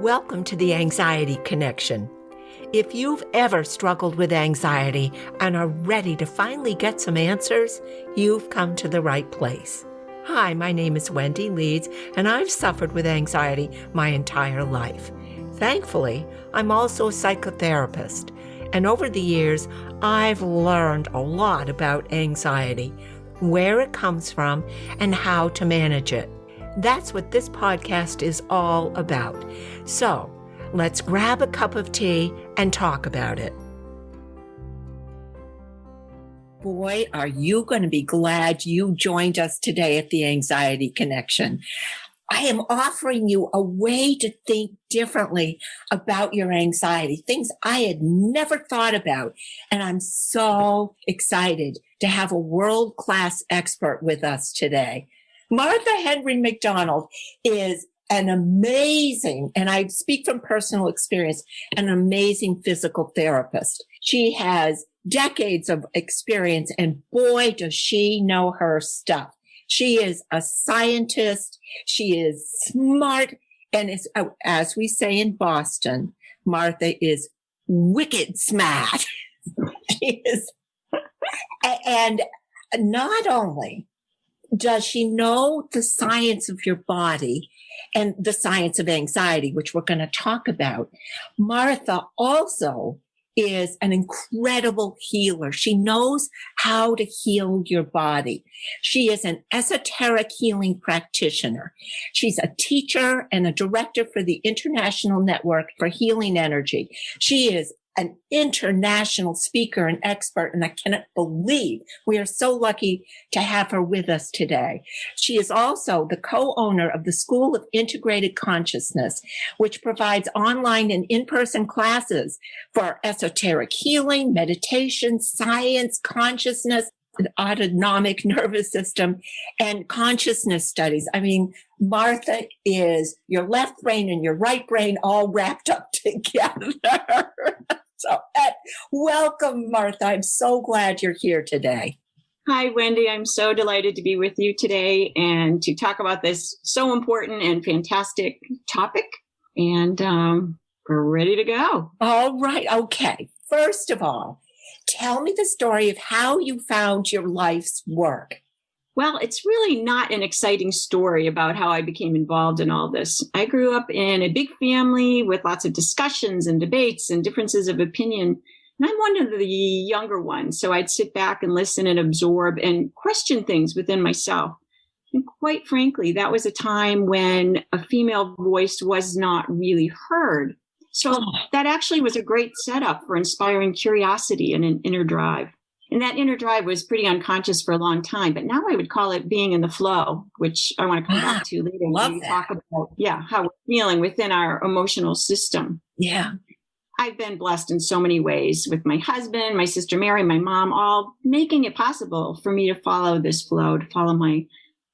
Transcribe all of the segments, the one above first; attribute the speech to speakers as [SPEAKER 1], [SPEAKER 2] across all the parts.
[SPEAKER 1] Welcome to the Anxiety Connection. If you've ever struggled with anxiety and are ready to finally get some answers, you've come to the right place. Hi, my name is Wendy Leeds, and I've suffered with anxiety my entire life. Thankfully, I'm also a psychotherapist, and over the years, I've learned a lot about anxiety, where it comes from, and how to manage it. That's what this podcast is all about. So, let's grab a cup of tea and talk about it. Boy, are you going to be glad you joined us today at the Anxiety Connection. I am offering you a way to think differently about your anxiety, things I had never thought about. And I'm so excited to have a world-class expert with us today. Martha Henry-MacDonald is an amazing, and I speak from personal experience, an amazing physical therapist. She has decades of experience, and boy, does she know her stuff. She is a scientist. She is smart. And is, as we say in Boston, Martha is wicked smart. She is. And not only does she know the science of your body and the science of anxiety, which we're going to talk about, Martha also is an incredible healer. She knows how to heal your body. She is an esoteric healing practitioner. She's a teacher and a director for the International Network for Healing Energy. She is an international speaker and expert, and I cannot believe we are so lucky to have her with us today. She is also the co-owner of the School of Integrated Consciousness, which provides online and in-person classes for esoteric healing, meditation, science, consciousness, autonomic nervous system, and consciousness studies. I mean, Martha is your left brain and your right brain all wrapped up together. So, welcome, Martha. I'm so glad you're here today.
[SPEAKER 2] Hi, Wendy. I'm so delighted to be with you today and to talk about this so important and fantastic topic. And we're ready to go.
[SPEAKER 1] All right. Okay. First of all, tell me the story of how you found your life's work.
[SPEAKER 2] Well, it's really not an exciting story about how I became involved in all this. I grew up in a big family with lots of discussions and debates and differences of opinion. And I'm one of the younger ones, so I'd sit back and listen and absorb and question things within myself. And quite frankly, that was a time when a female voice was not really heard. So that actually was a great setup for inspiring curiosity and an inner drive. And that inner drive was pretty unconscious for a long time, but now I would call it being in the flow, which I want to come back to later when we talk about, how we're feeling within our emotional system.
[SPEAKER 1] Yeah.
[SPEAKER 2] I've been blessed in so many ways with my husband, my sister Mary, my mom, all making it possible for me to follow this flow, to follow my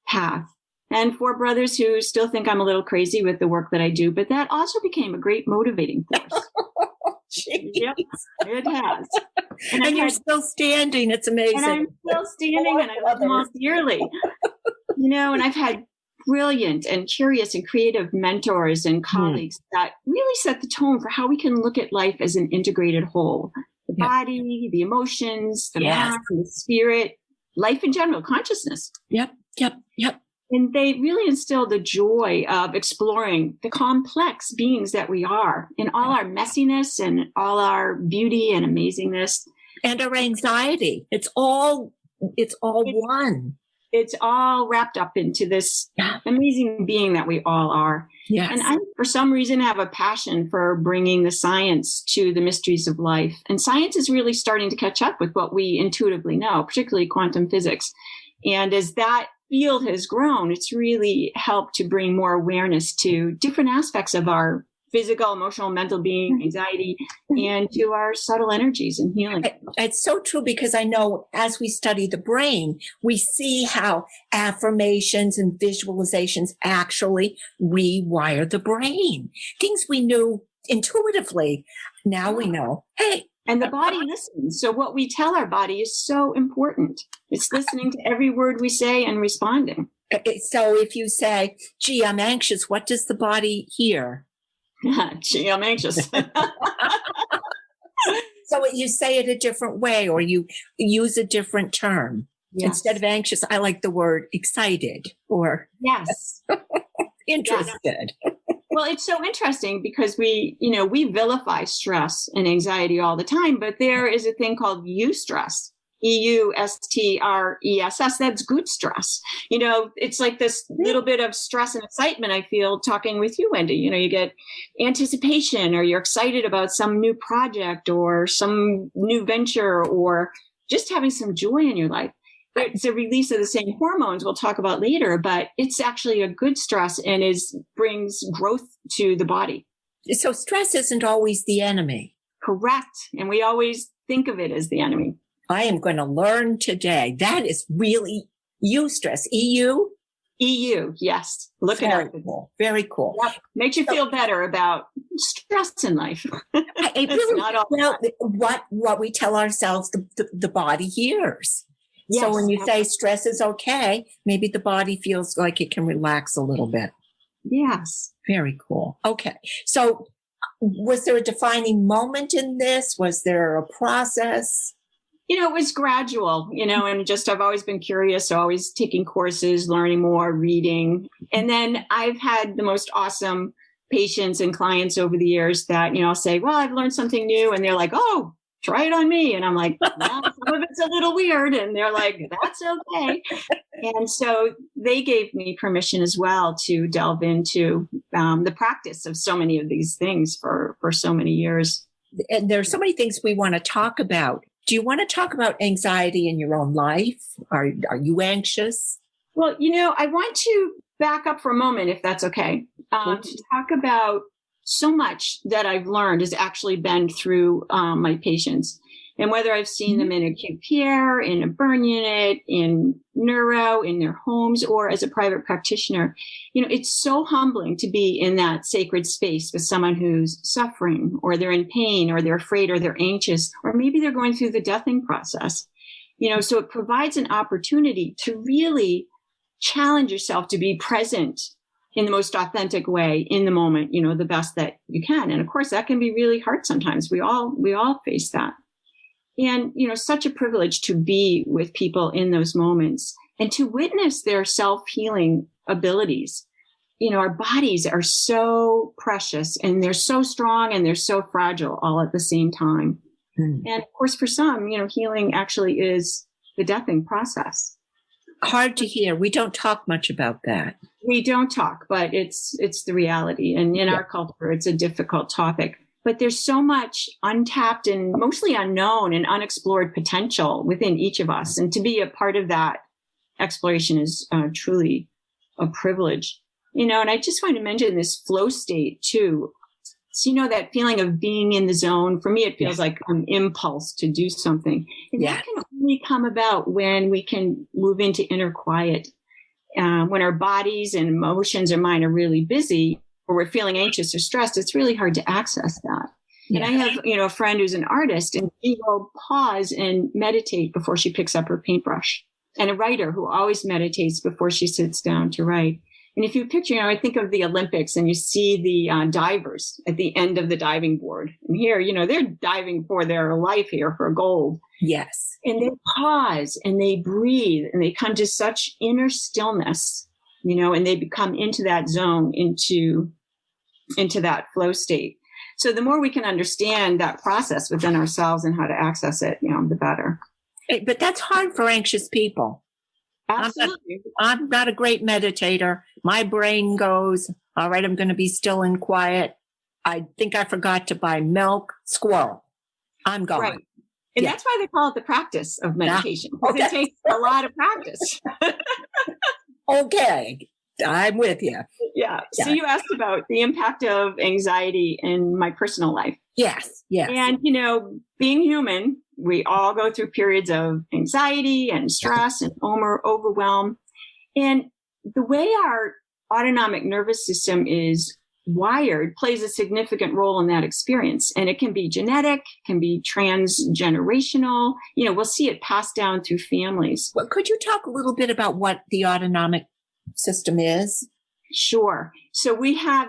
[SPEAKER 2] path. And 4 brothers who still think I'm a little crazy with the work that I do, but that also became a great motivating force. Yep, it has.
[SPEAKER 1] And you're still standing. It's amazing.
[SPEAKER 2] And I'm still standing, and I love them all dearly. And I've had brilliant and curious and creative mentors and colleagues that really set the tone for how we can look at life as an integrated whole. The body, the emotions, the mind, the spirit, life in general, consciousness.
[SPEAKER 1] Yep.
[SPEAKER 2] And they really instilled the joy of exploring the complex beings that we are in all our messiness and all our beauty and amazingness.
[SPEAKER 1] And our anxiety. It's all one.
[SPEAKER 2] It's all wrapped up into this amazing being that we all are.
[SPEAKER 1] Yes.
[SPEAKER 2] And I, for some reason, have a passion for bringing the science to the mysteries of life. And science is really starting to catch up with what we intuitively know, particularly quantum physics. And as that field has grown, it's really helped to bring more awareness to different aspects of our physical, emotional, mental being, anxiety, and to our subtle energies and healing.
[SPEAKER 1] It's so true, because I know as we study the brain, we see how affirmations and visualizations actually rewire the brain. Things we knew intuitively, now we know, hey.
[SPEAKER 2] And the body listens. So what we tell our body is so important. It's listening to every word we say and responding.
[SPEAKER 1] So if you say, gee, I'm anxious, what does the body hear?
[SPEAKER 2] Gee, I'm anxious.
[SPEAKER 1] So you say it a different way, or you use a different term.
[SPEAKER 2] Yes.
[SPEAKER 1] Instead of anxious, I like the word excited or
[SPEAKER 2] Yes.
[SPEAKER 1] interested.
[SPEAKER 2] Yes. Well, it's so interesting because we vilify stress and anxiety all the time, but there is a thing called eustress. EUSTRESS. That's good stress. It's like this little bit of stress and excitement I feel talking with you, Wendy. You get anticipation, or you're excited about some new project or some new venture, or just having some joy in your life. It's a release of the same hormones we'll talk about later, but it's actually a good stress and brings growth to the body.
[SPEAKER 1] So stress isn't always the enemy.
[SPEAKER 2] Correct. And we always think of it as the enemy.
[SPEAKER 1] I am going to learn today. That is really eustress. EU?
[SPEAKER 2] EU, yes. Look it up.
[SPEAKER 1] Cool. Very cool.
[SPEAKER 2] Yep. Makes you feel better about stress in life.
[SPEAKER 1] It really, not all what we tell ourselves, the body hears. Yes, so when you say stress is okay, maybe the body feels like it can relax a little bit.
[SPEAKER 2] Yes.
[SPEAKER 1] Very cool. Okay. So was there a defining moment in this? Was there a process?
[SPEAKER 2] It was gradual, and just I've always been curious, so always taking courses, learning more, reading. And then I've had the most awesome patients and clients over the years that, I'll say, well, I've learned something new. And they're like, oh, try it on me. And I'm like, well, some of it's a little weird. And they're like, that's okay. And so they gave me permission as well to delve into the practice of so many of these things for so many years.
[SPEAKER 1] And there's so many things we want to talk about. Do you want to talk about anxiety in your own life? Are you anxious?
[SPEAKER 2] Well, I want to back up for a moment, if that's okay, to talk about so much that I've learned has actually been through my patients. And whether I've seen them in acute care, in a burn unit, in neuro, in their homes, or as a private practitioner, it's so humbling to be in that sacred space with someone who's suffering, or they're in pain, or they're afraid, or they're anxious, or maybe they're going through the deathing process. So it provides an opportunity to really challenge yourself to be present in the most authentic way in the moment, the best that you can. And of course, that can be really hard sometimes. We all face that. And, such a privilege to be with people in those moments and to witness their self-healing abilities. Our bodies are so precious, and they're so strong, and they're so fragile all at the same time. And of course, for some, healing actually is the deathing process.
[SPEAKER 1] Hard to hear. We don't talk much about that.
[SPEAKER 2] We don't talk, but it's the reality. And in our culture, it's a difficult topic. But there's so much untapped and mostly unknown and unexplored potential within each of us. And to be a part of that exploration is truly a privilege. And I just want to mention this flow state too. So, that feeling of being in the zone, for me, it feels like an impulse to do something. And that can only come about when we can move into inner quiet. When our bodies and emotions or mind are really busy, or we're feeling anxious or stressed, it's really hard to access that. Yeah. And I have, a friend who's an artist, and she will pause and meditate before she picks up her paintbrush, and a writer who always meditates before she sits down to write. And if you picture, I think of the Olympics, and you see the divers at the end of the diving board. And here, they're diving for their life here for gold.
[SPEAKER 1] Yes.
[SPEAKER 2] And they pause and they breathe, and they come to such inner stillness, and they become into that zone, into that flow state. So the more we can understand that process within ourselves and how to access it, the better.
[SPEAKER 1] But that's hard for anxious people.
[SPEAKER 2] Absolutely.
[SPEAKER 1] I'm not a great meditator. My brain goes, all right, I'm going to be still and quiet. I think I forgot to buy milk. Squirrel. I'm gone.
[SPEAKER 2] Right. And that's why they call it the practice of meditation. Because it takes a lot of practice.
[SPEAKER 1] Okay. I'm with you.
[SPEAKER 2] Yeah. So you asked about the impact of anxiety in my personal life.
[SPEAKER 1] Yes. Yes.
[SPEAKER 2] And, being human, we all go through periods of anxiety and stress and overwhelm. And the way our autonomic nervous system is wired plays a significant role in that experience. And it can be genetic, can be transgenerational. We'll see it passed down through families.
[SPEAKER 1] Well, could you talk a little bit about what the autonomic system is?
[SPEAKER 2] Sure. So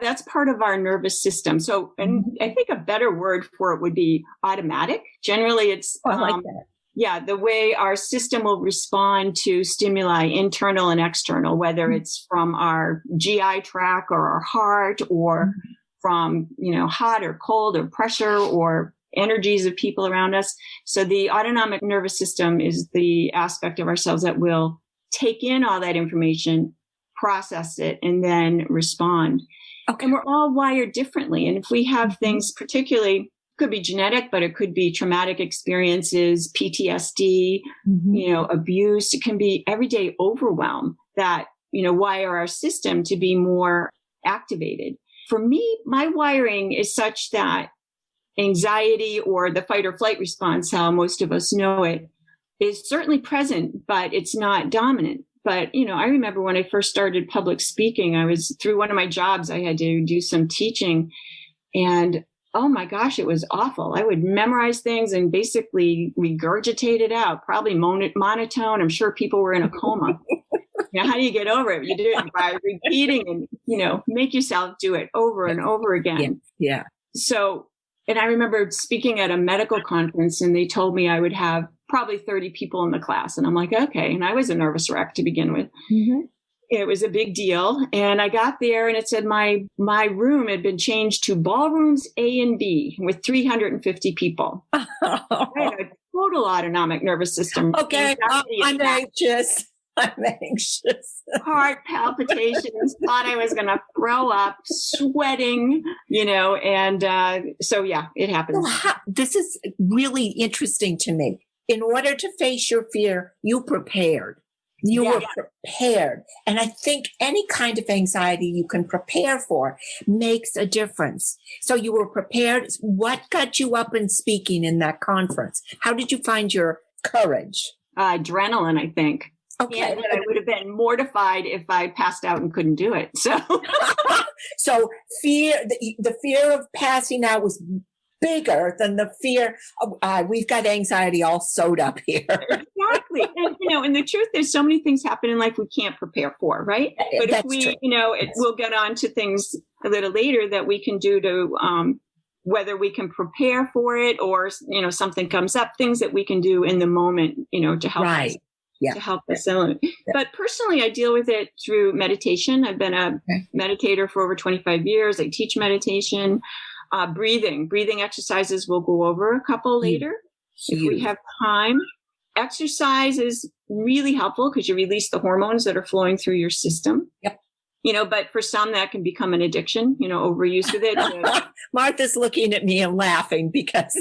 [SPEAKER 2] that's part of our nervous system. So, and I think a better word for it would be automatic. Generally, it's,
[SPEAKER 1] I like that.
[SPEAKER 2] Yeah, the way our system will respond to stimuli, internal and external, whether it's from our GI tract or our heart or from, hot or cold or pressure or energies of people around us. So the autonomic nervous system is the aspect of ourselves that will take in all that information, process it, and then respond. Okay. And we're all wired differently. And if we have things particularly, could be genetic, but it could be traumatic experiences, PTSD, abuse. It can be everyday overwhelm that, wire our system to be more activated. For me, my wiring is such that anxiety or the fight or flight response, how most of us know it, is certainly present, but it's not dominant. But, I remember when I first started public speaking, I was through one of my jobs, I had to do some teaching, and oh my gosh, it was awful. I would memorize things and basically regurgitate it out, probably monotone. I'm sure people were in a coma. How do you get over it? You do it by repeating and, make yourself do it over and over again.
[SPEAKER 1] Yeah.
[SPEAKER 2] So, and I remember speaking at a medical conference and they told me I would have probably 30 people in the class. And I'm like, okay. And I was a nervous wreck to begin with. Mm-hmm. It was a big deal. And I got there and it said my room had been changed to ballrooms A and B with 350 people. I had a total autonomic nervous system.
[SPEAKER 1] Okay. I'm anxious.
[SPEAKER 2] Heart palpitations, thought I was going to throw up, sweating, and so, yeah, it happens.
[SPEAKER 1] Well, this is really interesting to me. In order to face your fear, you prepared. You were prepared. And I think any kind of anxiety you can prepare for makes a difference. So you were prepared. What got you up and speaking in that conference? How did you find your courage?
[SPEAKER 2] Adrenaline, I think.
[SPEAKER 1] Okay.
[SPEAKER 2] Yeah, I would have been mortified if I passed out and couldn't do it. So,
[SPEAKER 1] so fear, the fear of passing out was bigger than the fear of, we've got anxiety all sewed up here.
[SPEAKER 2] Exactly. And, and the truth, there's so many things happen in life we can't prepare for, right? But
[SPEAKER 1] That's
[SPEAKER 2] if we,
[SPEAKER 1] true.
[SPEAKER 2] We'll get on to things a little later that we can do to, whether we can prepare for it or, something comes up, things that we can do in the moment, to help us. Yeah. To help us out. Yeah. But personally, I deal with it through meditation. I've been a meditator for over 25 years. I teach meditation, breathing exercises. We'll go over a couple later if we have time. Exercise is really helpful because you release the hormones that are flowing through your system.
[SPEAKER 1] Yep.
[SPEAKER 2] But for some that can become an addiction, overuse of it.
[SPEAKER 1] Martha's looking at me and laughing because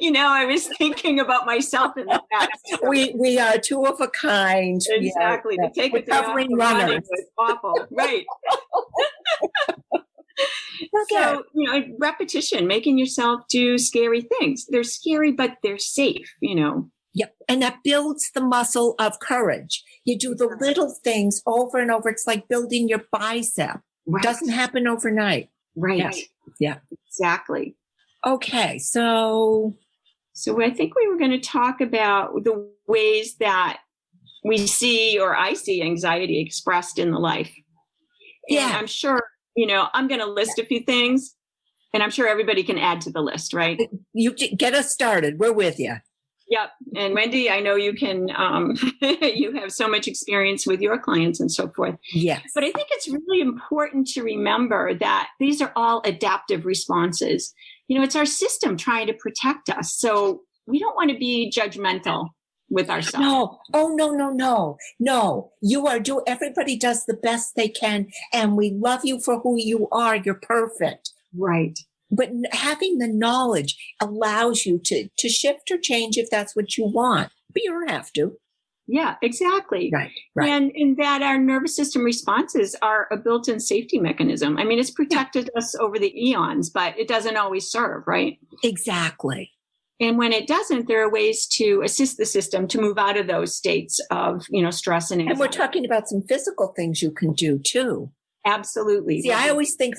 [SPEAKER 2] I was thinking about myself in the past.
[SPEAKER 1] We are two of a kind.
[SPEAKER 2] Exactly. To take a day off running was awful. Right. Okay. So, repetition, making yourself do scary things. They're scary, but they're safe,
[SPEAKER 1] Yep. And that builds the muscle of courage. You do the little things over and over. It's like building your bicep. Right. It doesn't happen overnight.
[SPEAKER 2] Right.
[SPEAKER 1] Yeah.
[SPEAKER 2] Exactly.
[SPEAKER 1] Okay, so
[SPEAKER 2] I think we were going to talk about the ways that we see or I see anxiety expressed in the life. Yeah. And I'm sure, I'm going to list a few things and I'm sure everybody can add to the list, right?
[SPEAKER 1] You get us started. We're with you.
[SPEAKER 2] Yep. And Wendy, I know you can, you have so much experience with your clients and so forth.
[SPEAKER 1] Yes.
[SPEAKER 2] But I think it's really important to remember that these are all adaptive responses. It's our system trying to protect us. So we don't want to be judgmental with ourselves.
[SPEAKER 1] No. Oh, no. You are everybody does the best they can. And we love you for who you are. You're perfect.
[SPEAKER 2] Right.
[SPEAKER 1] But having the knowledge allows you to shift or change if that's what you want. But you don't have to.
[SPEAKER 2] Yeah, exactly.
[SPEAKER 1] Right.
[SPEAKER 2] And in that our nervous system responses are a built-in safety mechanism. I mean, it's protected us over the eons, but it doesn't always serve, right?
[SPEAKER 1] Exactly.
[SPEAKER 2] And when it doesn't, there are ways to assist the system to move out of those states of, stress and anxiety.
[SPEAKER 1] And we're talking about some physical things you can do too.
[SPEAKER 2] Absolutely.
[SPEAKER 1] See, I always think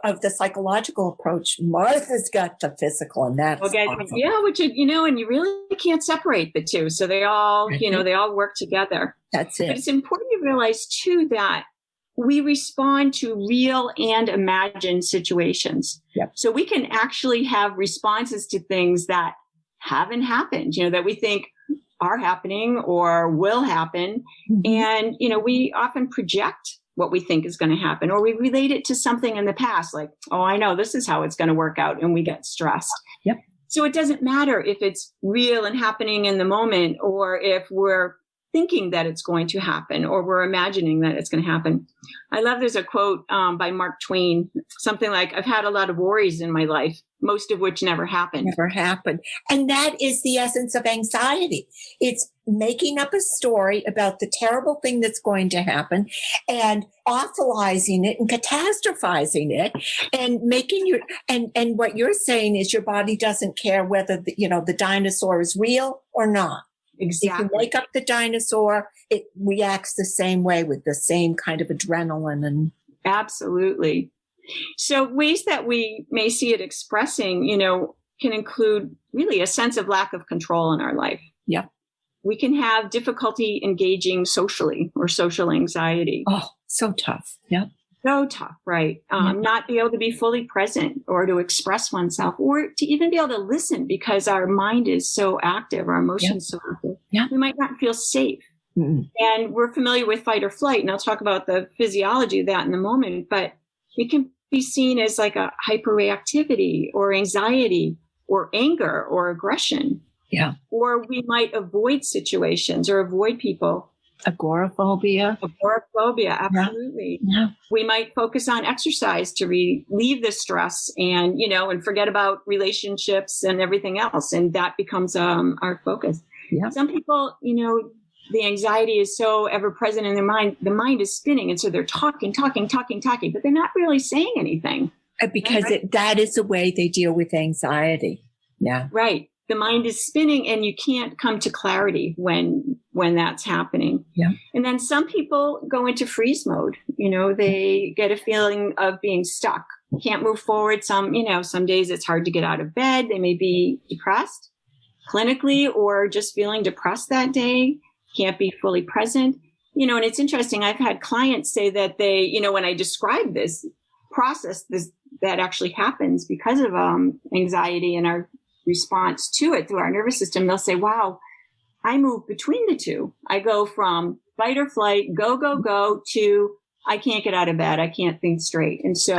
[SPEAKER 1] of the psychological approach. Martha's got the physical, and that's awesome.
[SPEAKER 2] Yeah, which and you really can't separate the two. So they all, they all work together.
[SPEAKER 1] That's it.
[SPEAKER 2] But it's important to realize too that we respond to real and imagined situations.
[SPEAKER 1] Yep.
[SPEAKER 2] So we can actually have responses to things that haven't happened, that we think are happening or will happen.
[SPEAKER 1] Mm-hmm.
[SPEAKER 2] And, we often project what we think is going to happen, or we relate it to something in the past, like, oh, I know this is how it's going to work out. And we get stressed.
[SPEAKER 1] Yep.
[SPEAKER 2] So it doesn't matter if it's real and happening in the moment, or if we're thinking that it's going to happen, or we're imagining that it's going to happen. I love, there's a quote by Mark Twain, something like, I've had a lot of worries in my life, most of which never happened.
[SPEAKER 1] Never happened. And that is the essence of anxiety. It's making up a story about the terrible thing that's going to happen and awfulizing it and catastrophizing it and making and what you're saying is your body doesn't care whether the dinosaur is real or not.
[SPEAKER 2] Exactly.
[SPEAKER 1] If you wake up the dinosaur, it reacts the same way with the same kind of adrenaline. And
[SPEAKER 2] absolutely. So ways that we may see it expressing, can include really a sense of lack of control in our life.
[SPEAKER 1] Yeah.
[SPEAKER 2] We can have difficulty engaging socially or social anxiety.
[SPEAKER 1] Oh, so tough. Yeah.
[SPEAKER 2] So tough, right? Not be able to be fully present or to express oneself or to even be able to listen because our mind is so active, our emotions so active.
[SPEAKER 1] Yeah.
[SPEAKER 2] We might not feel safe.
[SPEAKER 1] Mm-hmm.
[SPEAKER 2] And we're familiar with fight or flight, and I'll talk about the physiology of that in a moment, but it can be seen as like a hyperreactivity or anxiety or anger or aggression.
[SPEAKER 1] Yeah.
[SPEAKER 2] Or we might avoid situations or avoid people.
[SPEAKER 1] Agoraphobia.
[SPEAKER 2] Agoraphobia, absolutely.
[SPEAKER 1] Yeah.
[SPEAKER 2] We might focus on exercise to relieve the stress and, and forget about relationships and everything else. And that becomes our focus.
[SPEAKER 1] Yeah.
[SPEAKER 2] Some people, the anxiety is so ever present in their mind. The mind is spinning. And so they're talking, but they're not really saying anything.
[SPEAKER 1] Because that is the way they deal with anxiety. Yeah.
[SPEAKER 2] Right. The mind is spinning and you can't come to clarity when that's happening.
[SPEAKER 1] Yeah.
[SPEAKER 2] And then some people go into freeze mode. They get a feeling of being stuck, can't move forward. Some days it's hard to get out of bed. They may be depressed clinically or just feeling depressed that day, can't be fully present. And it's interesting. I've had clients say that they, when I describe this process, that actually happens because of anxiety and our response to it through our nervous system, they'll say, wow, I move between the two. I go from fight or flight, go, to I can't get out of bed. I can't think straight. And so,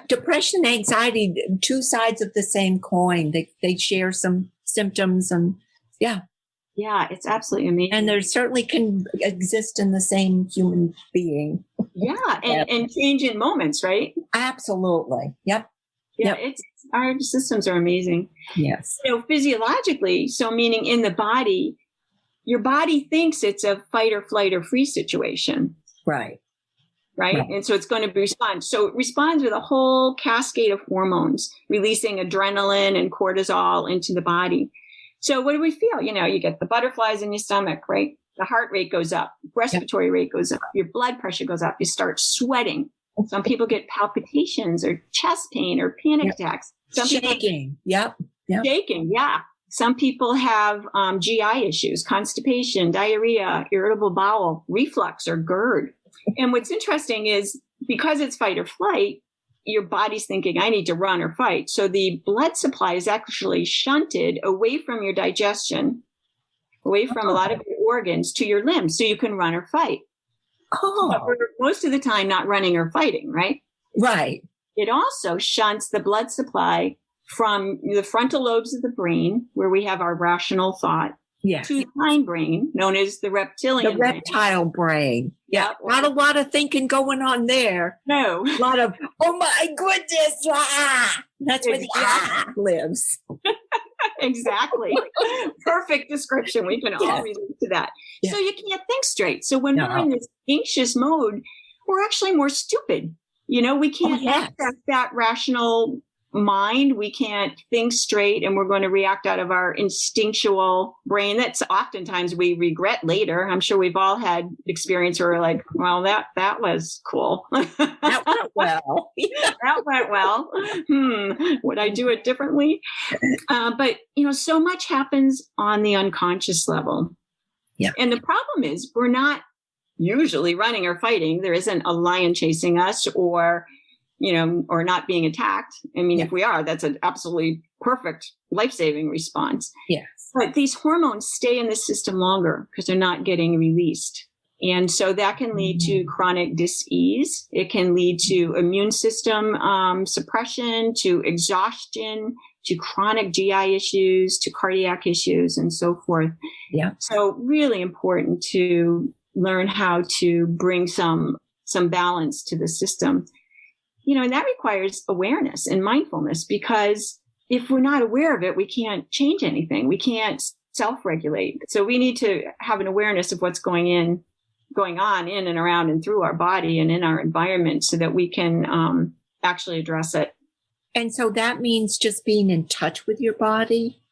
[SPEAKER 1] depression, anxiety, two sides of the same coin. They share some symptoms and yeah,
[SPEAKER 2] it's absolutely amazing.
[SPEAKER 1] And there certainly can exist in the same human being.
[SPEAKER 2] Yeah. And change in moments, right?
[SPEAKER 1] Absolutely. Yep.
[SPEAKER 2] Yeah. Our systems are amazing.
[SPEAKER 1] Yes.
[SPEAKER 2] Physiologically, so meaning in the body, your body thinks it's a fight or flight or freeze situation.
[SPEAKER 1] Right.
[SPEAKER 2] And so it's going to respond. So it responds with a whole cascade of hormones, releasing adrenaline and cortisol into the body. So what do we feel? You get the butterflies in your stomach, right? The heart rate goes up, respiratory rate goes up, your blood pressure goes up, you start sweating. Some people get palpitations or chest pain or panic attacks. Some
[SPEAKER 1] shaking.
[SPEAKER 2] Shaking. Yeah. Some people have GI issues, constipation, diarrhea, irritable bowel, reflux, or GERD. And what's interesting is because it's fight or flight, your body's thinking, I need to run or fight. So the blood supply is actually shunted away from your digestion, away from a lot of your organs to your limbs so you can run or fight. But we're most of the time not running or fighting, right?
[SPEAKER 1] Right.
[SPEAKER 2] It also shunts the blood supply from the frontal lobes of the brain, where we have our rational thought, to the hindbrain, known as the reptilian brain.
[SPEAKER 1] Reptile brain. Yeah. Not a lot of thinking going on there.
[SPEAKER 2] No.
[SPEAKER 1] A lot of, oh my goodness. That's where the lives.
[SPEAKER 2] Exactly. Perfect description. We can all relate to that. So you can't think straight. So when we're in this anxious mode, we're actually more stupid. We can't access that rational mind. We can't think straight, and we're going to react out of our instinctual brain. That's oftentimes we regret later. I'm sure we've all had experience where we're like, well, that was cool.
[SPEAKER 1] That went well.
[SPEAKER 2] That went well. Would I do it differently? But, so much happens on the unconscious level.
[SPEAKER 1] Yeah.
[SPEAKER 2] And the problem is we're not usually running or fighting. There isn't a lion chasing us or not being attacked. I mean, if we are, that's an absolutely perfect life-saving response.
[SPEAKER 1] Yes.
[SPEAKER 2] But these hormones stay in the system longer because they're not getting released. And so that can lead to chronic dis-ease. It can lead to immune system suppression, to exhaustion, to chronic GI issues, to cardiac issues, and so forth.
[SPEAKER 1] Yeah.
[SPEAKER 2] So really important to learn how to bring some balance to the system. And that requires awareness and mindfulness, because if we're not aware of it, we can't change anything. We can't self-regulate. So we need to have an awareness of what's going on in and around and through our body and in our environment so that we can actually address it.
[SPEAKER 1] And so that means just being in touch with your body?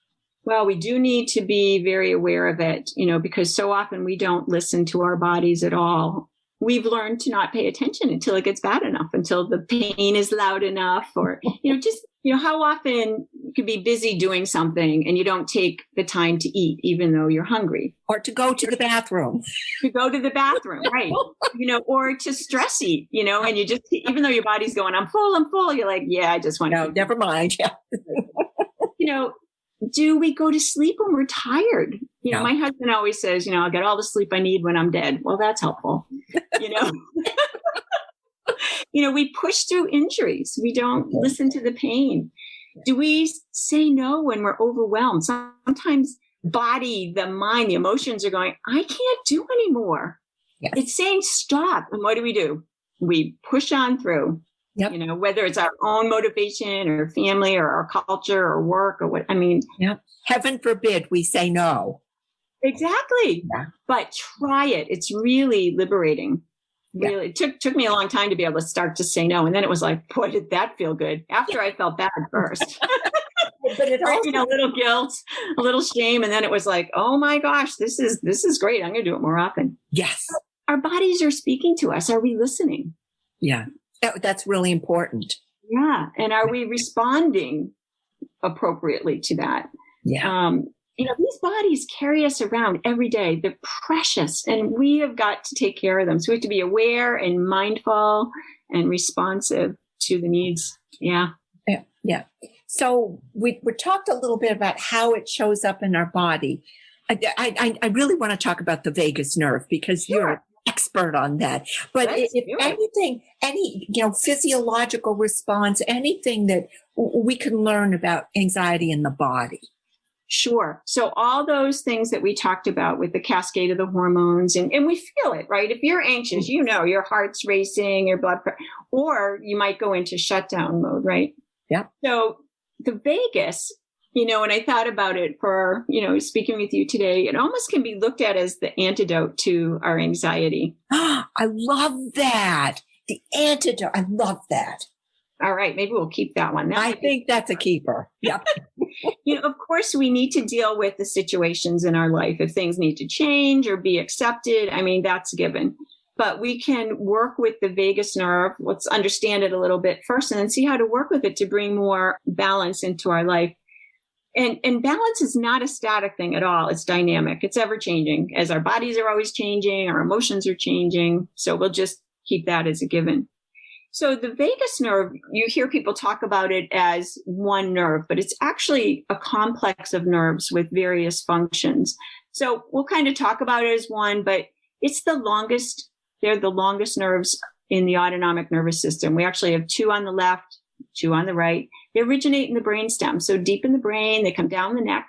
[SPEAKER 2] Well, we do need to be very aware of it, because so often we don't listen to our bodies at all. We've learned to not pay attention until it gets bad enough, until the pain is loud enough, or, how often you could be busy doing something and you don't take the time to eat, even though you're hungry.
[SPEAKER 1] Or to go to the bathroom.
[SPEAKER 2] Right. Or to stress eat, and you just, even though your body's going, I'm full, you're like, yeah, I just want to.
[SPEAKER 1] No, never mind. Yeah.
[SPEAKER 2] Do we go to sleep when we're tired?
[SPEAKER 1] No.
[SPEAKER 2] My husband always says, I'll get all the sleep I need when I'm dead. Well, that's helpful. We push through injuries. We don't listen to the pain. Do we say no when we're overwhelmed? Sometimes body, the mind, the emotions are going, I can't do anymore.
[SPEAKER 1] Yes.
[SPEAKER 2] It's saying stop. And what do? We push on through.
[SPEAKER 1] Yep.
[SPEAKER 2] Whether it's our own motivation or family or our culture or work or what,
[SPEAKER 1] Yep. Heaven forbid we say no.
[SPEAKER 2] Exactly.
[SPEAKER 1] Yeah.
[SPEAKER 2] But try it. It's really liberating.
[SPEAKER 1] Yeah.
[SPEAKER 2] Really, it took me a long time to be able to start to say no. And then it was like, boy, did that feel good after I felt bad first.
[SPEAKER 1] But it also,
[SPEAKER 2] a little guilt, a little shame. And then it was like, oh my gosh, this is great. I'm going to do it more often.
[SPEAKER 1] Yes.
[SPEAKER 2] Our bodies are speaking to us. Are we listening?
[SPEAKER 1] Yeah. That's really important.
[SPEAKER 2] Yeah. And are we responding appropriately to that?
[SPEAKER 1] Yeah.
[SPEAKER 2] These bodies carry us around every day. They're precious, and we have got to take care of them. So we have to be aware and mindful and responsive to the needs. Yeah.
[SPEAKER 1] Yeah. So we talked a little bit about how it shows up in our body. I really want to talk about the vagus nerve, because you're an expert on that. But any physiological response, anything that we can learn about anxiety in the body.
[SPEAKER 2] Sure. So all those things that we talked about with the cascade of the hormones, and we feel it, right? If you're anxious, your heart's racing, your blood pressure, or you might go into shutdown mode, right?
[SPEAKER 1] Yeah.
[SPEAKER 2] So the vagus, when I thought about it for, speaking with you today, it almost can be looked at as the antidote to our anxiety.
[SPEAKER 1] I love that. The antidote. I love that.
[SPEAKER 2] All right. Maybe we'll keep that one.
[SPEAKER 1] I think that's a keeper. Yep.
[SPEAKER 2] Of course, we need to deal with the situations in our life. If things need to change or be accepted, that's given. But we can work with the vagus nerve. Let's understand it a little bit first and then see how to work with it to bring more balance into our life. And balance is not a static thing at all. It's dynamic. It's ever changing. As our bodies are always changing, our emotions are changing. So we'll just keep that as a given. So the vagus nerve, you hear people talk about it as one nerve, but it's actually a complex of nerves with various functions. So we'll kind of talk about it as one, but it's the longest. They're the longest nerves in the autonomic nervous system. We actually have two on the left, two on the right. They originate in the brainstem. So deep in the brain, they come down the neck,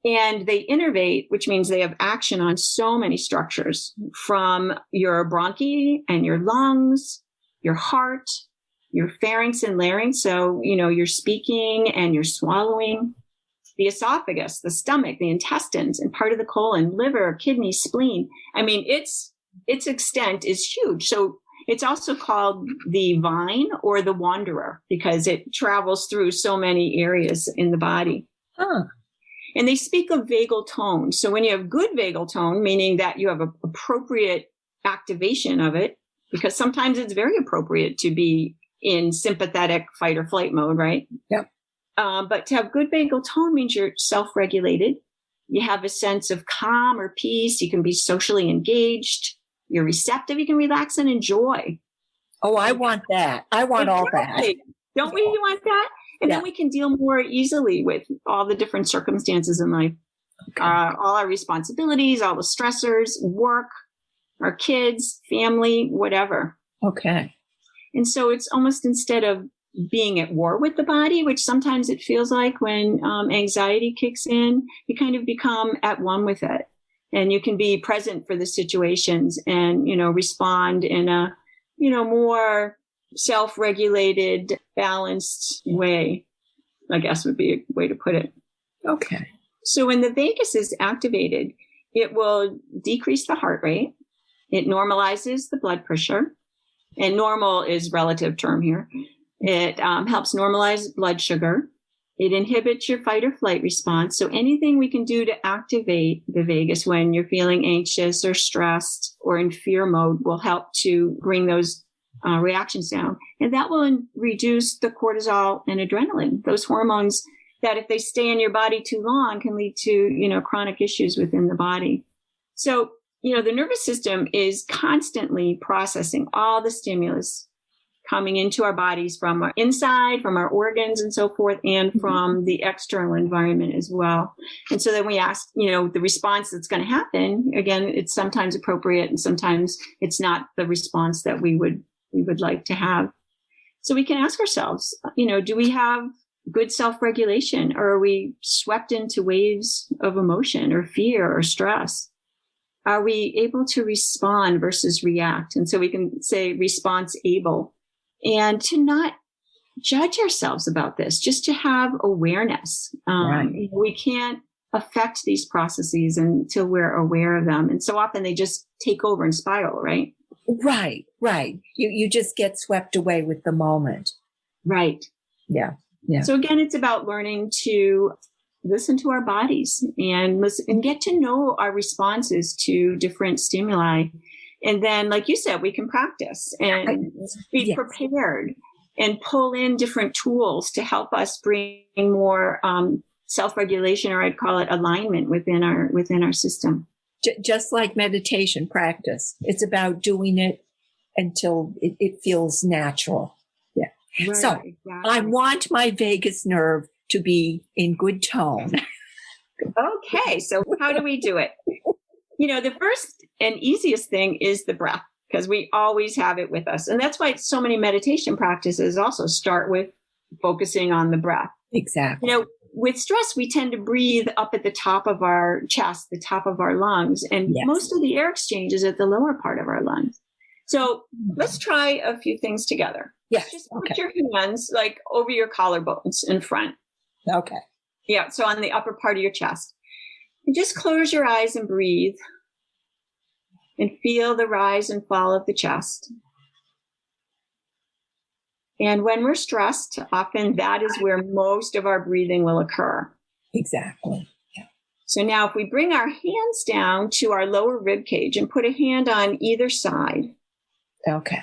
[SPEAKER 2] and they innervate, which means they have action on so many structures, from your bronchi and your lungs, your heart, your pharynx and larynx. So, you're speaking and you're swallowing, the esophagus, the stomach, the intestines, and part of the colon, liver, kidney, spleen. Its extent is huge. So it's also called the vine or the wanderer, because it travels through so many areas in the body.
[SPEAKER 1] Huh.
[SPEAKER 2] And they speak of vagal tone. So when you have good vagal tone, meaning that you have appropriate activation of it, because sometimes it's very appropriate to be in sympathetic fight or flight mode, right?
[SPEAKER 1] Yep.
[SPEAKER 2] But to have good vagal tone means you're self-regulated. You have a sense of calm or peace. You can be socially engaged. You're receptive. You can relax and enjoy.
[SPEAKER 1] Oh, I want that. I want all that.
[SPEAKER 2] Don't we want that? And then we can deal more easily with all the different circumstances in life, all our responsibilities, all the stressors, work, our kids, family, whatever.
[SPEAKER 1] Okay.
[SPEAKER 2] And so it's almost, instead of being at war with the body, which sometimes it feels like when anxiety kicks in, you kind of become at one with it. And you can be present for the situations and, respond in a, more self-regulated, balanced way, I guess would be a way to put it.
[SPEAKER 1] Okay.
[SPEAKER 2] So when the vagus is activated, it will decrease the heart rate. It normalizes the blood pressure. And normal is relative term here. It helps normalize blood sugar. It inhibits your fight or flight response. So anything we can do to activate the vagus when you're feeling anxious or stressed or in fear mode will help to bring those reactions down. And that will reduce the cortisol and adrenaline, those hormones that if they stay in your body too long can lead to, chronic issues within the body. So, the nervous system is constantly processing all the stimulus coming into our bodies from our inside, from our organs and so forth, and from the external environment as well. And so then we ask, the response that's going to happen, again, it's sometimes appropriate and sometimes it's not the response that we would like to have. So we can ask ourselves, do we have good self-regulation, or are we swept into waves of emotion or fear or stress? Are we able to respond versus react? And so we can say response able, and to not judge ourselves about this, just to have awareness.
[SPEAKER 1] Right.
[SPEAKER 2] We can't affect these processes until we're aware of them. And so often they just take over and spiral, right?
[SPEAKER 1] Right. You just get swept away with the moment.
[SPEAKER 2] Right.
[SPEAKER 1] Yeah.
[SPEAKER 2] So again, it's about learning to listen to our bodies and listen and get to know our responses to different stimuli. And then, like you said, we can practice and be prepared and pull in different tools to help us bring more self-regulation, or I'd call it alignment within our system.
[SPEAKER 1] Just like meditation practice, it's about doing it until it feels natural. Yeah.
[SPEAKER 2] Right,
[SPEAKER 1] So
[SPEAKER 2] exactly.
[SPEAKER 1] I want my vagus nerve to be in good tone.
[SPEAKER 2] Okay, so how do we do it? The first and easiest thing is the breath, because we always have it with us. And that's why so many meditation practices also start with focusing on the breath.
[SPEAKER 1] Exactly.
[SPEAKER 2] With stress, we tend to breathe up at the top of our chest, the top of our lungs, and most of the air exchange is at the lower part of our lungs. So let's try a few things together.
[SPEAKER 1] Yes.
[SPEAKER 2] Just put your hands like over your collarbones in front.
[SPEAKER 1] Okay.
[SPEAKER 2] Yeah, so on the upper part of your chest. And just close your eyes and breathe and feel the rise and fall of the chest. And when we're stressed, often that is where most of our breathing will occur.
[SPEAKER 1] Exactly. Yeah.
[SPEAKER 2] So now if we bring our hands down to our lower rib cage and put a hand on either side.
[SPEAKER 1] Okay.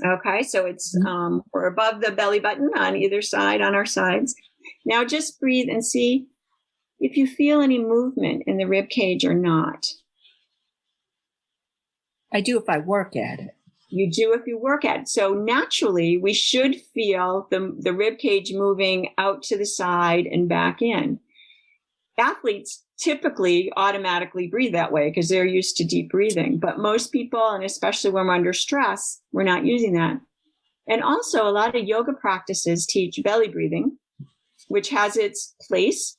[SPEAKER 2] Okay, so it's we're above the belly button on either side, on our sides. Now just breathe and see if you feel any movement in the rib cage or not.
[SPEAKER 1] I do if I work at it.
[SPEAKER 2] You do if you work at it. So naturally, we should feel the rib cage moving out to the side and back in. Athletes typically automatically breathe that way because they're used to deep breathing. But most people, and especially when we're under stress, we're not using that. And also, a lot of yoga practices teach belly breathing, which has its place,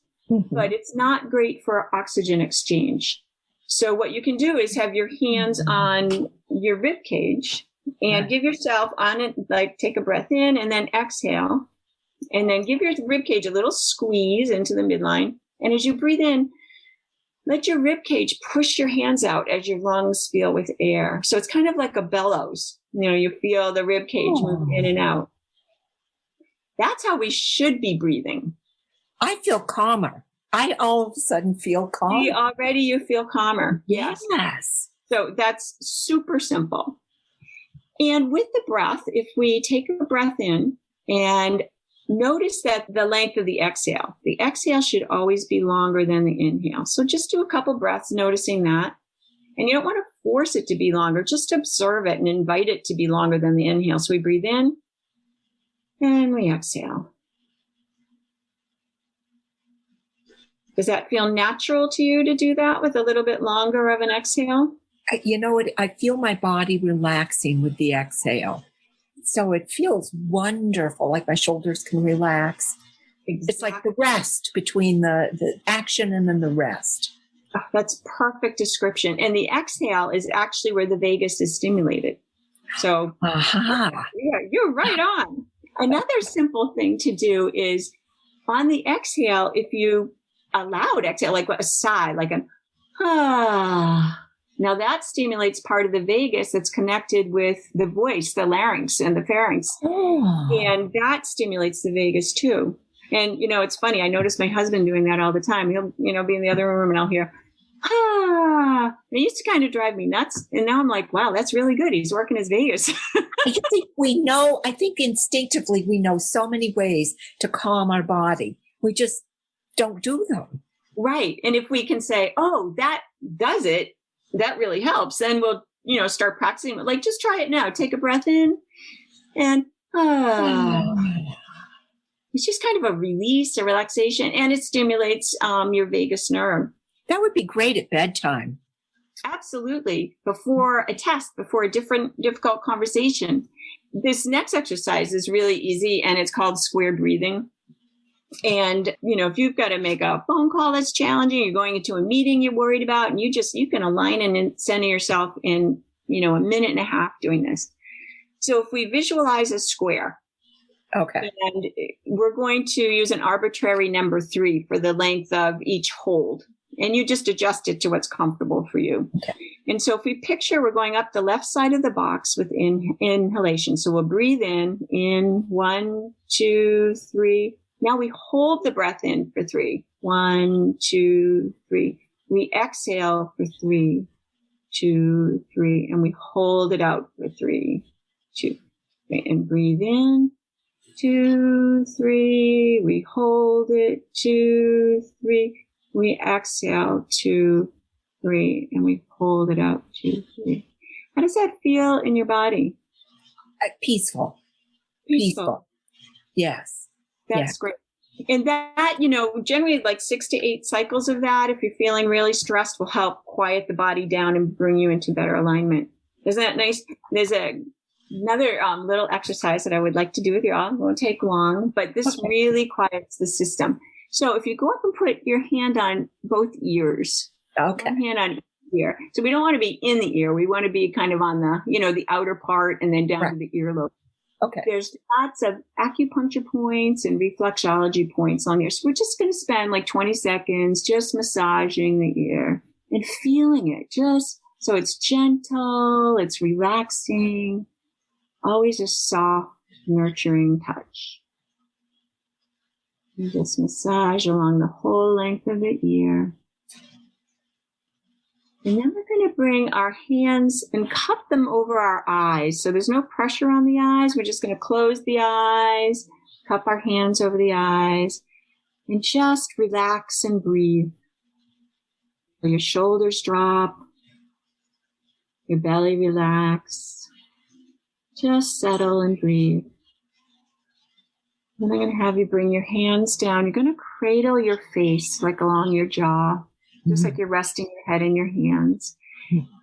[SPEAKER 2] but it's not great for oxygen exchange. So what you can do is have your hands on your rib cage and give yourself on it, like take a breath in and then exhale, and then give your rib cage a little squeeze into the midline. And as you breathe in, let your rib cage push your hands out as your lungs fill with air. So it's kind of like a bellows. You feel the rib cage move in and out. That's how we should be breathing.
[SPEAKER 1] I feel calmer. I all of a sudden feel calm.
[SPEAKER 2] Already you feel calmer.
[SPEAKER 1] Yes.
[SPEAKER 2] So that's super simple. And with the breath, if we take a breath in and notice that the length of the exhale should always be longer than the inhale. So just do a couple breaths, noticing that. And you don't want to force it to be longer. Just observe it and invite it to be longer than the inhale. So we breathe in and we exhale. Does that feel natural to you to do that with a little bit longer of an exhale?
[SPEAKER 1] You know what? I feel my body relaxing with the exhale. So it feels wonderful, like my shoulders can relax. Exactly. It's like the rest between the action and then the rest.
[SPEAKER 2] Oh, that's perfect description. And the exhale is actually where the vagus is stimulated. So yeah, you're right on. Another simple thing to do is on the exhale, if you a loud exhale, like a sigh, like an ah. Now that stimulates part of the vagus that's connected with the voice, the larynx and the pharynx. Oh. And that stimulates the vagus too. And, it's funny. I notice my husband doing that all the time. He'll, be in the other room and I'll hear, ah. It used to kind of drive me nuts. And now I'm like, wow, that's really good. He's working his vagus.
[SPEAKER 1] I think instinctively we know so many ways to calm our body. We just don't do them.
[SPEAKER 2] Right. And if we can say, oh, that does it, that really helps. Then we'll, start practicing. Like, just try it now. Take a breath in and it's just kind of a release, a relaxation, and it stimulates your vagus nerve.
[SPEAKER 1] That would be great at bedtime.
[SPEAKER 2] Absolutely. Before a test, before a difficult conversation. This next exercise is really easy, and it's called square breathing. And, if you've got to make a phone call that's challenging, you're going into a meeting you're worried about, and you can align and center yourself in, a minute and a half doing this. So if we visualize a square,
[SPEAKER 1] okay,
[SPEAKER 2] and we're going to use an arbitrary number 3 for the length of each hold, and you just adjust it to what's comfortable for you.
[SPEAKER 1] Okay.
[SPEAKER 2] And so if we picture we're going up the left side of the box with inhalation. So we'll breathe in 1, 2, 3. Now we hold the breath in for 3. 1, 2, 3. We exhale for 3, 2, 3. And we hold it out for 3, 2. Okay, and breathe in. 2, 3. We hold it. 2, 3. We exhale. 2, 3. And we hold it out. 2, 3. How does that feel in your body?
[SPEAKER 1] Peaceful. Peaceful. Yes.
[SPEAKER 2] That's great. And that, generally like 6 to 8 cycles of that, if you're feeling really stressed, will help quiet the body down and bring you into better alignment. Isn't that nice? There's another little exercise that I would like to do with you all. It won't take long, but this really quiets the system. So if you go up and put your hand on both ears,
[SPEAKER 1] okay,
[SPEAKER 2] one hand on each ear. So we don't want to be in the ear. We want to be kind of on the, the outer part and then down to the earlobe.
[SPEAKER 1] Okay.
[SPEAKER 2] There's lots of acupuncture points and reflexology points on here. So we're just going to spend like 20 seconds just massaging the ear and feeling it just so it's gentle, it's relaxing, always a soft, nurturing touch. And just massage along the whole length of the ear. And then we're going to bring our hands and cup them over our eyes. So there's no pressure on the eyes. We're just going to close the eyes, cup our hands over the eyes, and just relax and breathe. Your shoulders drop, your belly relax. Just settle and breathe. Then I'm going to have you bring your hands down. You're going to cradle your face like along your jaw. Just like you're resting your head in your hands.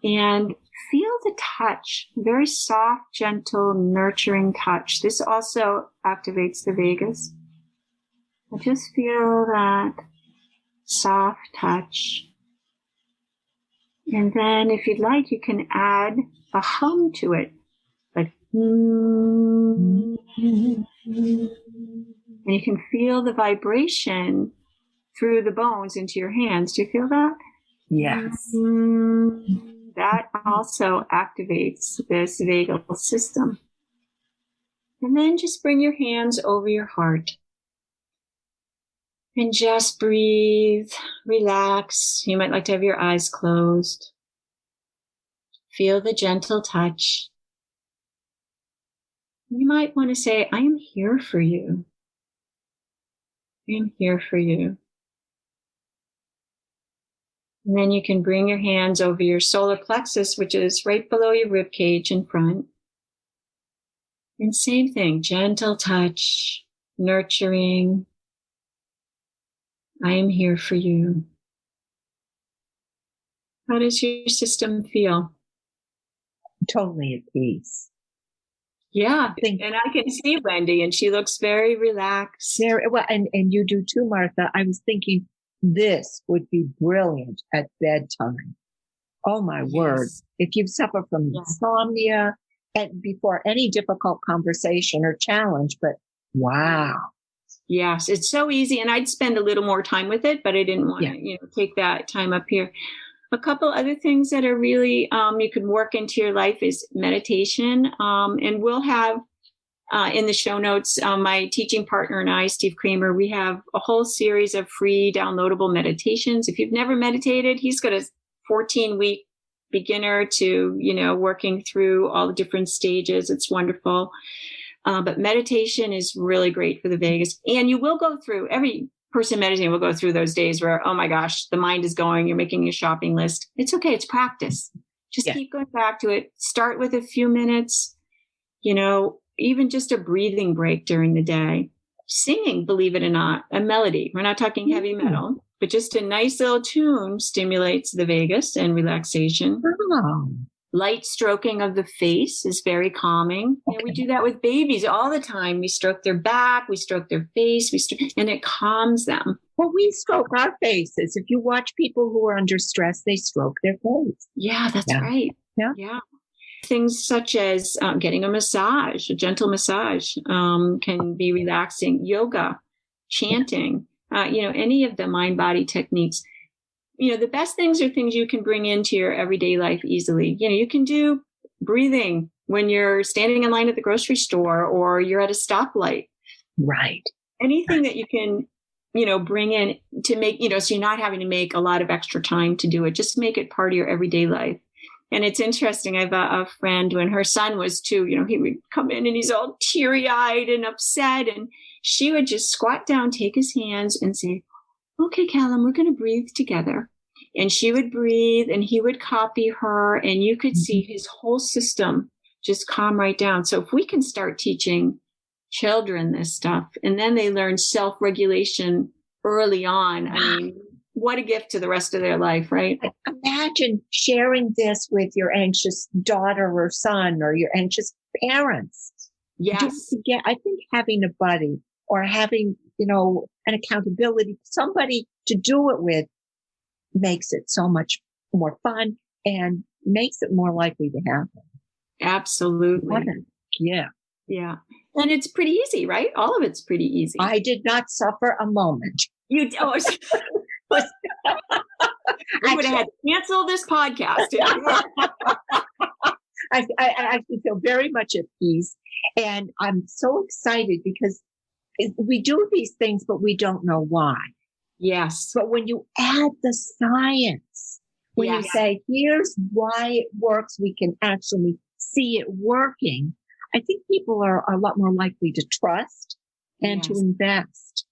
[SPEAKER 2] And feel the touch, very soft, gentle, nurturing touch. This also activates the vagus. But just feel that soft touch. And then if you'd like, you can add a hum to it. Like, and you can feel the vibration through the bones into your hands. Do you feel that?
[SPEAKER 1] Yes.
[SPEAKER 2] That also activates this vagal system. And then just bring your hands over your heart. And just breathe, relax. You might like to have your eyes closed. Feel the gentle touch. You might want to say, I am here for you. I am here for you. And then you can bring your hands over your solar plexus, which is right below your rib cage in front. And same thing, gentle touch, nurturing. I am here for you. How does your system feel?
[SPEAKER 1] Totally at peace.
[SPEAKER 2] Yeah, and I can see Wendy, and she looks very relaxed.
[SPEAKER 1] Very well, and you do too, Martha. I was thinking this would be brilliant at bedtime. Oh my word! If you suffer from insomnia, and before any difficult conversation or challenge, but wow.
[SPEAKER 2] Yes, it's so easy, and I'd spend a little more time with it, but I didn't want to, take that time up here. A couple other things that are really you can work into your life is meditation, and we'll have in the show notes my teaching partner and I, Steve Kramer. We have a whole series of free downloadable meditations. If you've never meditated, he's got a 14-week beginner to working through all the different stages. It's wonderful. But meditation is really great for the vagus. And you will go through, every person meditating will go through those days where, oh my gosh, the mind is going, you're making a shopping list. It's okay. It's practice. Just keep going back to it. Start with a few minutes, even just a breathing break during the day. Singing, believe it or not, a melody. We're not talking heavy metal, but just a nice little tune stimulates the vagus and relaxation.
[SPEAKER 1] Oh.
[SPEAKER 2] Light stroking of the face is very calming. Okay. We do that with babies all the time. We stroke their back, we stroke their face, and it calms them.
[SPEAKER 1] Well, we stroke our faces. If you watch people who are under stress, they stroke their face.
[SPEAKER 2] Yeah, that's right. Yeah. Things such as getting a massage, a gentle massage, can be relaxing. Yoga, chanting, any of the mind-body techniques. The best things are things you can bring into your everyday life easily. You can do breathing when you're standing in line at the grocery store or you're at a stoplight.
[SPEAKER 1] Right.
[SPEAKER 2] Anything that you can, bring in to make, so you're not having to make a lot of extra time to do it. Just make it part of your everyday life. And it's interesting. I have a friend when her son was 2, he would come in and he's all teary-eyed and upset. And she would just squat down, take his hands and say, okay, Callum, we're going to breathe together. And she would breathe and he would copy her and you could see his whole system just calm right down. So if we can start teaching children this stuff and then they learn self-regulation early on, I mean, what a gift to the rest of their life, right?
[SPEAKER 1] Imagine sharing this with your anxious daughter or son or your anxious parents.
[SPEAKER 2] Yes.
[SPEAKER 1] I think having a buddy or having, an accountability, somebody to do it with makes it so much more fun and makes it more likely to happen.
[SPEAKER 2] Absolutely.
[SPEAKER 1] Yeah.
[SPEAKER 2] Yeah. And it's pretty easy, right? All of it's pretty easy.
[SPEAKER 1] I did not suffer a moment.
[SPEAKER 2] We would have had to cancel this podcast.
[SPEAKER 1] I actually feel very much at peace. And I'm so excited because we do these things, but we don't know why.
[SPEAKER 2] Yes.
[SPEAKER 1] But when you add the science, when you say, here's why it works, we can actually see it working. I think people are a lot more likely to trust and to invest.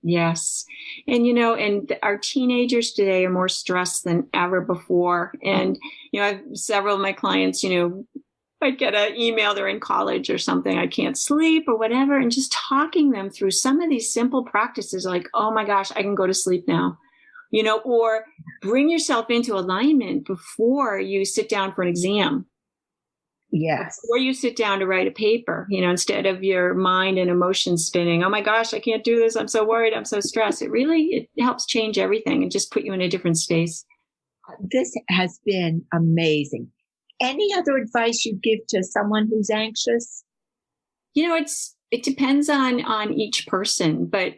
[SPEAKER 2] Yes. And, and our teenagers today are more stressed than ever before. And, I have several of my clients, I'd get an email, they're in college or something, I can't sleep or whatever. And just talking them through some of these simple practices like, oh my gosh, I can go to sleep now, or bring yourself into alignment before you sit down for an exam.
[SPEAKER 1] Yes.
[SPEAKER 2] Before you sit down to write a paper, instead of your mind and emotions spinning, oh my gosh, I can't do this. I'm so worried. I'm so stressed. It helps change everything and just put you in a different space.
[SPEAKER 1] This has been amazing. Any other advice you give to someone who's anxious?
[SPEAKER 2] It depends on each person, but,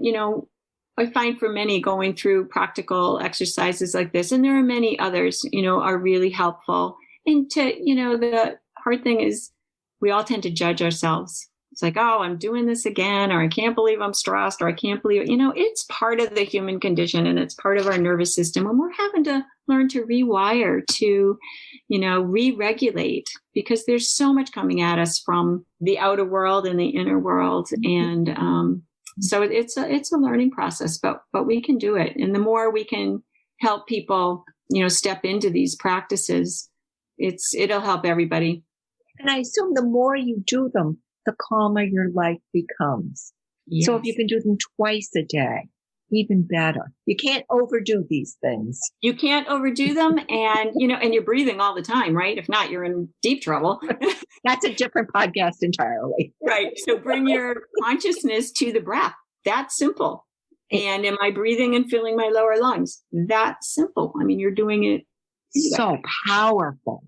[SPEAKER 2] I find for many going through practical exercises like this, and there are many others, are really helpful. And the hard thing is we all tend to judge ourselves. It's like, oh, I'm doing this again, or I can't believe I'm stressed, or I can't believe, it's part of the human condition and it's part of our nervous system. And we're having to learn to rewire, to, re-regulate, because there's so much coming at us from the outer world and the inner world. And so it's a learning process, but we can do it. And the more we can help people step into these practices, it'll help everybody.
[SPEAKER 1] And I assume the more you do them, the calmer your life becomes.
[SPEAKER 2] Yes.
[SPEAKER 1] So if you can do them twice a day, even better. You can't overdo these things.
[SPEAKER 2] You can't overdo them, and you're breathing all the time, right? If not, you're in deep trouble.
[SPEAKER 1] That's a different podcast entirely.
[SPEAKER 2] Right. So bring your consciousness to the breath. That's simple. And am I breathing and filling my lower lungs? That's simple. I mean, you're doing it.
[SPEAKER 1] So powerful.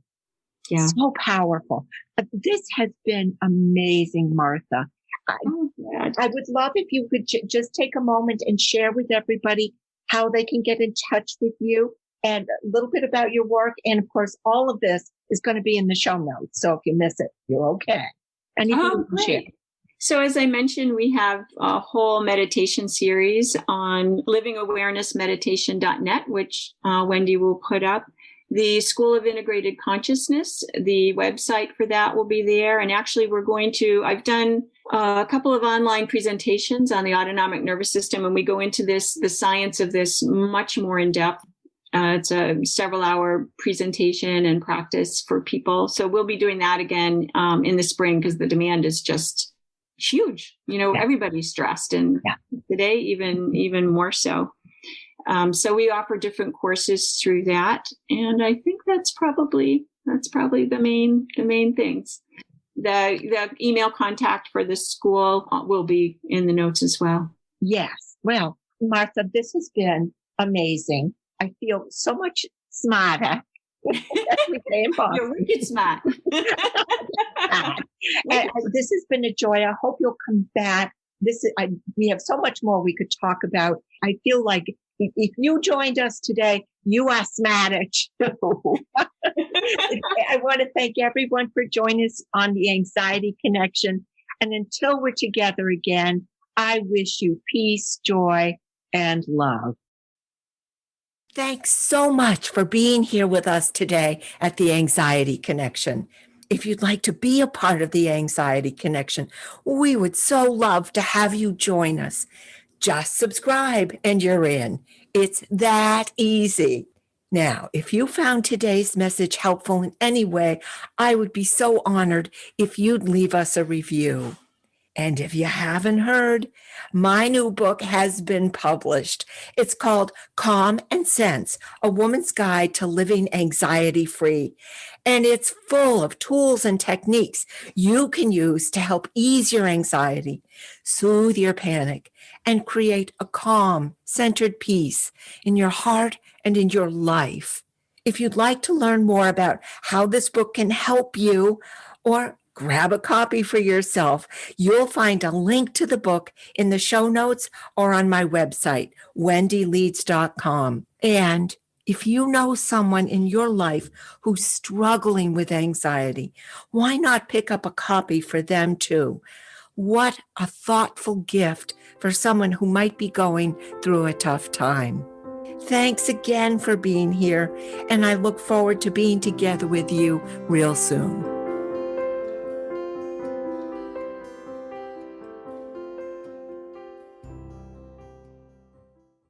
[SPEAKER 2] Yeah.
[SPEAKER 1] So powerful. This has been amazing, Martha. I would love if you could just take a moment and share with everybody how they can get in touch with you and a little bit about your work. And of course, all of this is going to be in the show notes. So if you miss it, you're okay. Anything you can share.
[SPEAKER 2] So as I mentioned, we have a whole meditation series on livingawarenessmeditation.net, which Wendy will put up. The School of Integrated Consciousness, the website for that will be there. And actually, I've done a couple of online presentations on the autonomic nervous system, and we go into the science of this much more in depth. It's a several-hour presentation and practice for people. So we'll be doing that again in the spring because the demand is just huge. Everybody's stressed, and today even more so. So we offer different courses through that, and I think that's probably the main things. The email contact for the school will be in the notes as well. Yes.
[SPEAKER 1] Well, Martha, this has been amazing. I feel so much smarter.
[SPEAKER 2] You're wicked smart.
[SPEAKER 1] This has been a joy. I hope you'll come back. We have so much more we could talk about. I feel like if you joined us today, you are smarter too. I want to thank everyone for joining us on the Anxiety Connection. And until we're together again, I wish you peace, joy, and love. Thanks so much for being here with us today at the Anxiety Connection. If you'd like to be a part of the Anxiety Connection, we would so love to have you join us. Just subscribe and you're in. It's that easy. Now, if you found today's message helpful in any way, I would be so honored if you'd leave us a review. And if you haven't heard, my new book has been published. It's called Calm and Sense, A Woman's Guide to Living Anxiety-Free. And it's full of tools and techniques you can use to help ease your anxiety, soothe your panic, and create a calm, centered peace in your heart and in your life. If you'd like to learn more about how this book can help you, or grab a copy for yourself, you'll find a link to the book in the show notes or on my website, wendyleeds.com. And if you know someone in your life who's struggling with anxiety, why not pick up a copy for them too? What a thoughtful gift for someone who might be going through a tough time. Thanks again for being here, and I look forward to being together with you real soon.